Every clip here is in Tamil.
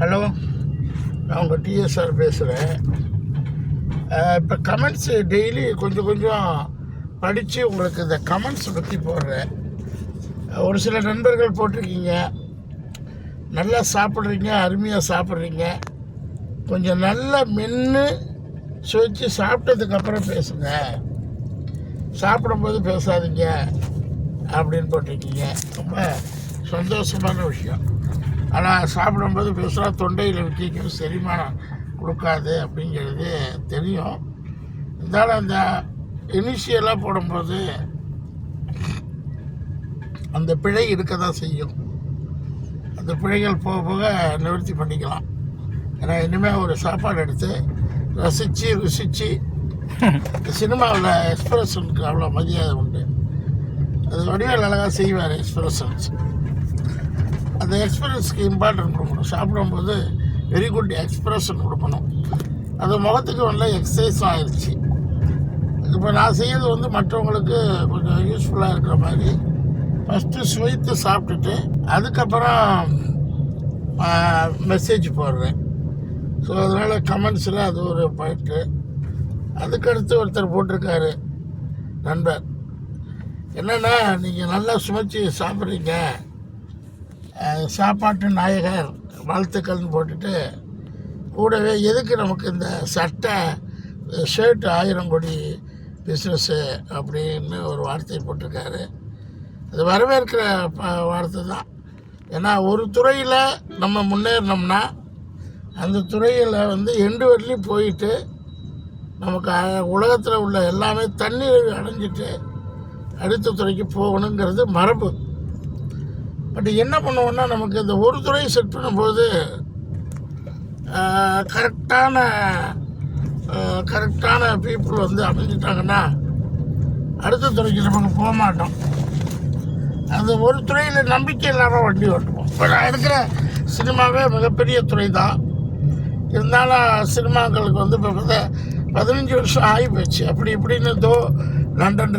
ஹலோ, நான் உங்கள் டிஎஸ்ஆர் பேசுகிறேன். இப்போ கமெண்ட்ஸு டெய்லி கொஞ்சம் கொஞ்சம் படித்து உங்களுக்கு இந்த கமெண்ட்ஸ் பற்றி போடுறேன். ஒரு சில நண்பர்கள் போட்டிருக்கீங்க, நல்லா சாப்பிட்றீங்க, அருமையாக சாப்பிட்றீங்க, கொஞ்சம் நல்லா மென்று சுவைச்சு சாப்பிட்டதுக்கப்புறம் பேசுங்க, சாப்பிடும்போது பேசாதீங்க அப்படின்னு போட்டிருக்கீங்க. ரொம்ப சந்தோஷமான விஷயம். ஆனால் சாப்பிடும்போது பேசுகிறா தொண்டையில் விற்கிக்கும், செரிமானம் கொடுக்காது அப்படிங்கிறது தெரியும். இருந்தாலும் அந்த இனிஷியலாக போடும்போது அந்த பிழை இருக்க தான் செய்யும். அந்த பிழைகள் போக போக நிவர்த்தி பண்ணிக்கலாம். ஏன்னா இனிமேல் ஒரு சாப்பாடு எடுத்து ரசித்து ருசித்து, சினிமாவில் எக்ஸ்பிரஷனுக்கு அவ்வளோ மரியாதை உண்டு. அது வடிவேல் அழகாக செய்வார் எக்ஸ்பிரஷன்ஸ். அந்த எக்ஸ்பீரியன்ஸுக்கு இம்பார்ட்டன்ட் கொடுக்கணும். சாப்பிடும்போது வெரி குட் எக்ஸ்பிரஷன் கொடுக்கணும். அது முகத்துக்கு வந்து எக்ஸசைஸும் ஆயிடுச்சு. இப்போ நான் செய்கிறது மற்றவங்களுக்கு கொஞ்சம் யூஸ்ஃபுல்லாக இருக்கிற மாதிரி ஃபஸ்ட்டு சுவைத்து சாப்பிட்டுட்டு அதுக்கப்புறம் மெசேஜ் போடுறேன். ஸோ அதனால் கமெண்ட்ஸில் அது ஒரு பாயிண்ட்டு. அதுக்கடுத்து ஒருத்தர் போட்டிருக்காரு நண்பர், என்னென்னா நீங்கள் நல்லா சுமைச்சி சாப்பிட்றீங்க, சாப்பாட்டு நாயகர் வாழ்த்துக்கள்னு போட்டுட்டு கூடவே எதுக்கு நமக்கு இந்த சட்டை ஷர்ட்டு 1000 கோடி பிஸ்னஸ்ஸு அப்படின்னு ஒரு வார்த்தை போட்டிருக்காரு. அது வரவேற்கிற வார்த்தை தான். ஏன்னா ஒரு துறையில் நம்ம முன்னேறினோம்னா அந்த துறையில் எண்டு வரலையும் போயிட்டு நமக்கு உலகத்தில் உள்ள எல்லாமே தண்ணீர் அடைஞ்சிட்டு அடுத்த துறைக்கு போகணுங்கிறது மரபு. பட் என்ன பண்ணுவோன்னா, நமக்கு இந்த ஒரு துறையை செட் பண்ணும்போது கரெக்டான பீப்புள் அமைஞ்சிட்டாங்கன்னா அடுத்த துறைக்கு நமக்கு போக மாட்டோம். அந்த ஒரு துறையில் நம்பிக்கை இல்லாமல் வண்டி ஓட்டுவோம். இப்போ நான் எடுக்கிற சினிமாவே மிகப்பெரிய துறை தான். இருந்தாலும் சினிமாக்களுக்கு இப்போ 15 வருஷம் ஆகி போச்சு. அப்படி இப்படின்னு லண்டன்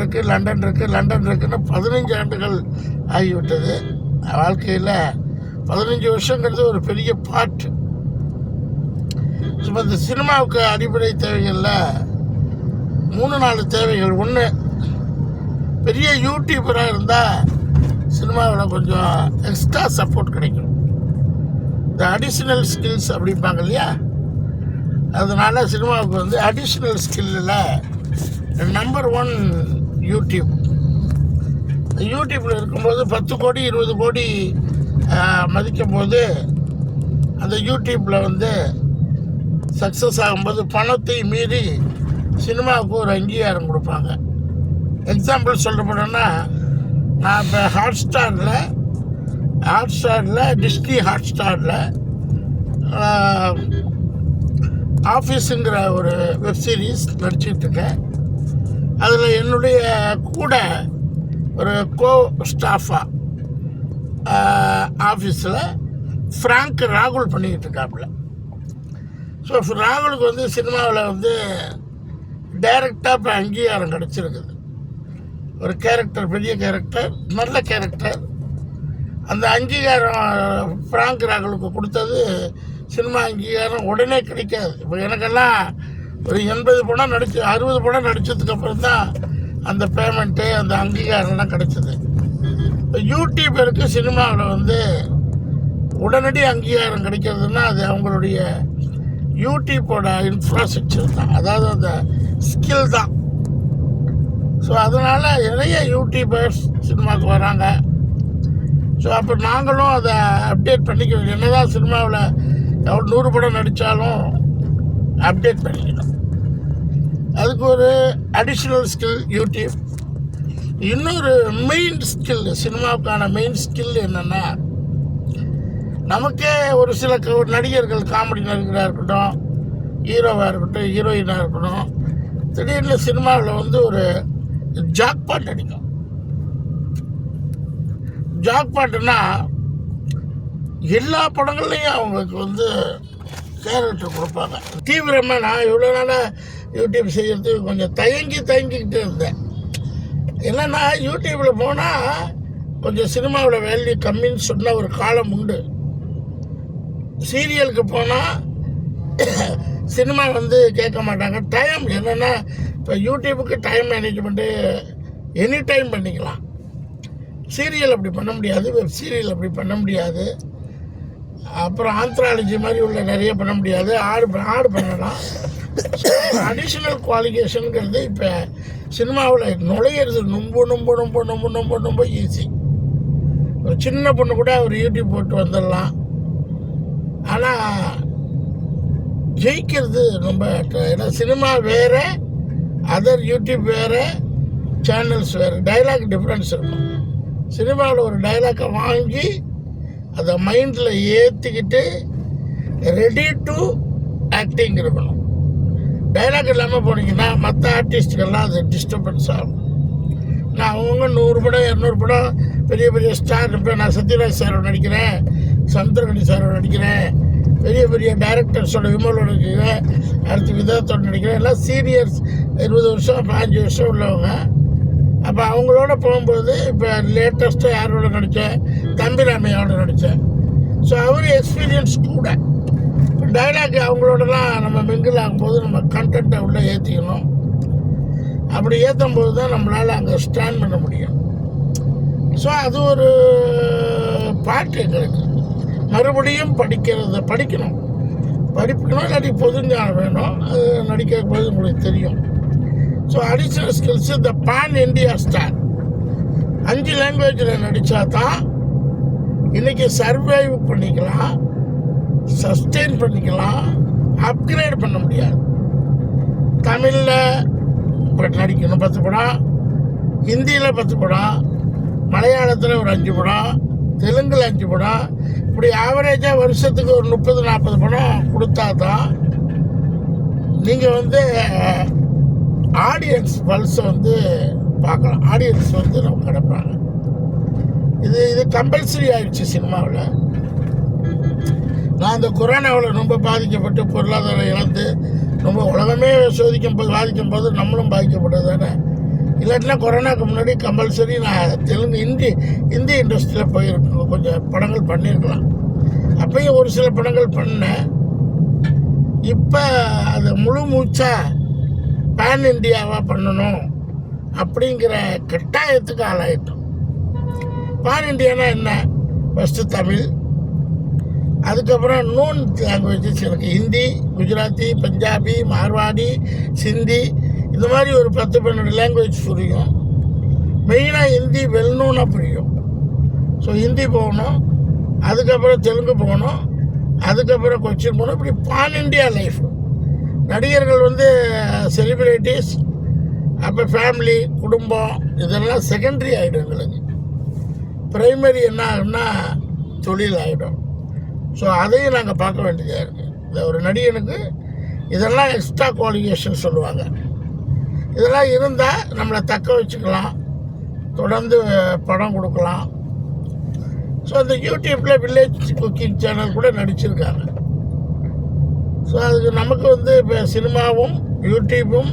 இருக்குன்னு 15 ஆண்டுகள் ஆகிவிட்டது. வாழ்க்கையில் 15 வருஷங்கிறது ஒரு பெரிய பாட்டு. இப்போ இந்த சினிமாவுக்கு அடிப்படை தேவைகளில் 3-4 தேவைகள். ஒன்று, பெரிய யூடியூபராக இருந்தால் சினிமாவில் கொஞ்சம் எக்ஸ்ட்ரா சப்போர்ட் கிடைக்கும். இந்த அடிஷ்னல் ஸ்கில்ஸ் அப்படிம்பாங்க இல்லையா, அதனால் சினிமாவுக்கு அடிஷ்னல் ஸ்கில்லில் நம்பர் 1 யூடியூப். யூடியூப்பில் இருக்கும்போது 10 கோடி 20 கோடி மதிக்கும் போது அந்த யூடியூப்பில் சக்ஸஸ் ஆகும்போது பணத்தை மீறி சினிமாவுக்கு ஒரு அங்கீகாரம் கொடுப்பாங்க. எக்ஸாம்பிள் சொல்ல போனோன்னா, நான் இப்போ ஹாட்ஸ்டாரில் டிஸ்னி ஹாட்ஸ்டாரில் ஆஃபீஸுங்கிற ஒரு வெப் சீரிஸ் நடிச்சிட்ருக்கேன். அதில் என்னுடைய கூட ஒரு ஸ்டாஃபாக ஆஃபீஸில் ஃப்ராங்க் ராகுல் பண்ணிக்கிட்டு இருக்காப்புல. ஸோ ராகுலுக்கு சினிமாவில் டைரக்டாக இப்போ அங்கீகாரம் கிடச்சிருக்குது. ஒரு கேரக்டர், பெரிய கேரக்டர், நல்ல கேரக்டர். அந்த அங்கீகாரம் ஃப்ராங்க் ராகுலுக்கு கொடுத்தது சினிமா அங்கீகாரம் உடனே கிடைக்காது. இப்போ எனக்கெல்லாம் ஒரு 80 படம் 60 படம் நடித்ததுக்கப்புறம் தான் அந்த பேமெண்ட்டு, அந்த அங்கீகாரம்லாம் கிடைச்சது. இப்போ யூடியூபருக்கு சினிமாவில் உடனடி அங்கீகாரம் கிடைக்கிறதுனா அது அவங்களுடைய யூடியூப்போட இன்ஃப்ராஸ்ட்ரக்சர் தான், அதாவது அந்த ஸ்கில் தான். ஸோ அதனால் நிறைய யூடியூபர்ஸ் சினிமாவுக்கு வராங்க. ஸோ அப்போ நாங்களும் அதை அப்டேட் பண்ணிக்கணும். என்ன தான் சினிமாவில் 100 படம் நடித்தாலும் அப்டேட் பண்ணிக்கணும். அதுக்கு ஒரு அடிஷ்னல் ஸ்கில் யூடியூப். இன்னொரு மெயின் ஸ்கில், சினிமாவுக்கான மெயின் ஸ்கில் என்னென்னா, நமக்கே ஒரு சில நடிகர்கள், காமெடி நடிகராக இருக்கட்டும், ஹீரோவாக இருக்கட்டும், ஹீரோயினாக இருக்கட்டும், திடீர்னு சினிமாவில் ஒரு ஜாக்பாட் அடிக்கும். ஜாக்பாட்டுன்னா எல்லா படங்கள்லையும் அவங்களுக்கு கேரக்டர் கொடுப்பாங்க. தீவிரமாக நான் இவ்வளோ நாளாக யூடியூப் செய்கிறதுக்கு கொஞ்சம் தயங்கிக்கிட்டு இருந்தேன். என்னென்னா, யூடியூப்பில் போனால், 'கொஞ்சம் சினிமாவில் வேல்யூ கம்மின்னு சொன்ன ஒரு காலம் உண்டு. சீரியலுக்கு போனால் சினிமா வந்து கேட்க மாட்டாங்க. டைம் என்னென்னா இப்போ யூடியூபுக்கு டைம் மேனேஜ்மெண்ட்டு எனி டைம் பண்ணிக்கலாம். சீரியல் அப்படி பண்ண முடியாது, வெப் சீரியல் அப்படி பண்ண முடியாது. அப்புறம் ஆந்த்ராலஜி மாதிரி உள்ள நிறைய பண்ண முடியாது. ஆடு பண்ணலாம். அடிஷ்னல் குவாலிஃபிகேஷனுங்கிறது இப்போ சினிமாவில் நுழையிறது ரொம்ப ஈஸி. ஒரு சின்ன பொண்ணு கூட ஒரு யூடியூப் போட்டு வந்துடலாம். ஆனால் ஜெயிக்கிறது ரொம்ப, ஏன்னா சினிமா வேறு, அதர் யூடியூப் வேறு, சேனல்ஸ் வேறு, டைலாக் டிஃப்ரென்ஸ் இருக்கும். சினிமாவில் ஒரு டைலாக்கை வாங்கி அதை மைண்டில் ஏற்றிக்கிட்டு ரெடி டு ஆக்டிங் இருக்கணும். டைலாக் இல்லாமல் போனீங்கன்னா மற்ற ஆர்டிஸ்ட்டுக்கெல்லாம் அது டிஸ்டர்பன்ஸ் ஆகும். நான் அவங்க 100 படம் 200 படம் பெரிய பெரிய ஸ்டார் இருப்பேன். நான் சத்யராஜ் சாரோட நடிக்கிறேன், சமுத்திரகனி சாரோட நடிக்கிறேன், பெரிய பெரிய டைரக்டர்ஸோட விமலோட நடிக்கிறேன், அடுத்து விதத்தோட நடிக்கிறேன். எல்லாம் சீனியர்ஸ் 20 வருஷம் 15 வருஷம் உள்ளவங்க. அப்போ அவங்களோட போகும்போது இப்போ லேட்டஸ்ட்டாக யாரோட நடித்தேன், தம்பிராமையோட நடித்தேன். ஸோ அவர் எக்ஸ்பீரியன்ஸ் கூட. டைலாக் அவங்களோடலாம் நம்ம மிங்கிள் ஆகும்போது நம்ம கண்டென்ட்டை உள்ளே ஏற்றிக்கணும். அப்படி ஏற்றும் போது தான் நம்மளால் அங்கே ஸ்டாண்ட் பண்ண முடியும். ஸோ அது ஒரு பாட்டு எங்களுக்கு. மறுபடியும் படிக்கணும் இல்லாட்டி பொதுஞானம் வேணும். அது நடிக்கிற போது உங்களுக்கு தெரியும். ஸோ அடிஷ்னல் ஸ்கில்ஸு இந்த பேன் இண்டியா ஸ்டார் 5 லாங்குவேஜில் நடித்தா தான் இன்றைக்கி சர்வைவ் பண்ணிக்கலாம், சஸ்டெயின் பண்ணிக்கலாம், அப்கிரேட் பண்ண முடியாது. தமிழில் நடிக்கணும் 10 படம், ஹிந்தியில் 10 படம், மலையாளத்தில் ஒரு 5 படம், தெலுங்கில் 5 படம், இப்படி ஆவரேஜாக வருஷத்துக்கு ஒரு 30-40 படம் கொடுத்தா தான் நீங்கள் வந்து ஆடியன்ஸ் பல்ஸை வந்து பார்க்கலாம். ஆடியன்ஸ் வந்து நம்ம கிடப்பாங்க. இது கம்பல்சரி ஆகிடுச்சு சினிமாவில். நான் இந்த கொரோனாவில் ரொம்ப பாதிக்கப்பட்டு பொருளாதாரம் இழந்து ரொம்ப உலகமே பாதிக்கும் போது நம்மளும் பாதிக்கப்பட்டது தானே. இல்லாட்டினா கொரோனாவுக்கு முன்னாடி கம்பல்சரி நான் தெலுங்கு ஹிந்தி இண்டஸ்ட்ரியில் போயிருக்கேன். கொஞ்சம் படங்கள் பண்ணியிருக்கலாம். அப்பயும் ஒரு சில படங்கள் பண்ணேன். இப்போ அது முழு மூச்சாக பேன் இண்டியாவாக பண்ணணும் அப்படிங்கிற கட்டாயத்துக்கு ஆளாயிட்டோம். பேன் இண்டியானா என்ன? ஃபஸ்ட்டு தமிழ், அதுக்கப்புறம் நோன் லாங்குவேஜஸ் எனக்கு ஹிந்தி, குஜராத்தி, பஞ்சாபி, மார்வாடி, சிந்தி, இந்த மாதிரி ஒரு 10-12 லாங்குவேஜ் புரியும். மெயினாக ஹிந்தி வெல்னூனாக புரியும். ஸோ ஹிந்தி போகணும், அதுக்கப்புறம் தெலுங்கு போகணும், அதுக்கப்புறம் கொச்சின் போகணும். இப்படி பான் இண்டியா லைஃப். நடிகர்கள் வந்து செலிப்ரிட்டிஸ், அப்போ ஃபேமிலி, குடும்பம், இதெல்லாம் செகண்டரி ஆகிடும் எங்களுக்கு. ப்ரைமரி என்ன ஆகுன்னா தொழில் ஆகிடும். ஸோ அதையும் நாங்கள் பார்க்க வேண்டியதாக இருக்குது. இந்த ஒரு நடிகனுக்கு இதெல்லாம் எக்ஸ்ட்ரா குவாலிஃபிகேஷன் சொல்லுவாங்க. இதெல்லாம் இருந்தால் நம்மளை தக்க வச்சுக்கலாம், தொடர்ந்து படம் கொடுக்கலாம். ஸோ அந்த யூடியூப்பில் வில்லேஜ் குக்கிங் சேனல் கூட நடிச்சிருக்காங்க. ஸோ அதுக்கு நமக்கு வந்து இப்போ சினிமாவும் யூடியூப்பும்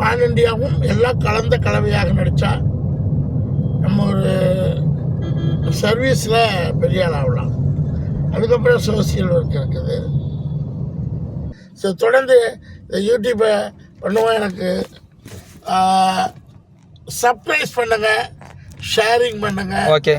பான் இண்டியாவும் எல்லாம் கலந்த கலவையாக நடித்தா நம்ம ஒரு சர்வீஸில் பெரிய ஆள் ஆகலாம். அதுக்கப்புறம் சோசியல் ஒர்க் இருக்குது. ஸோ தொடர்ந்து இந்த யூடியூப்பை பண்ணுவோம். எனக்கு சப்ஸ்கிரைப் பண்ணுங்கள், ஷேரிங் பண்ணுங்கள். ஓகே.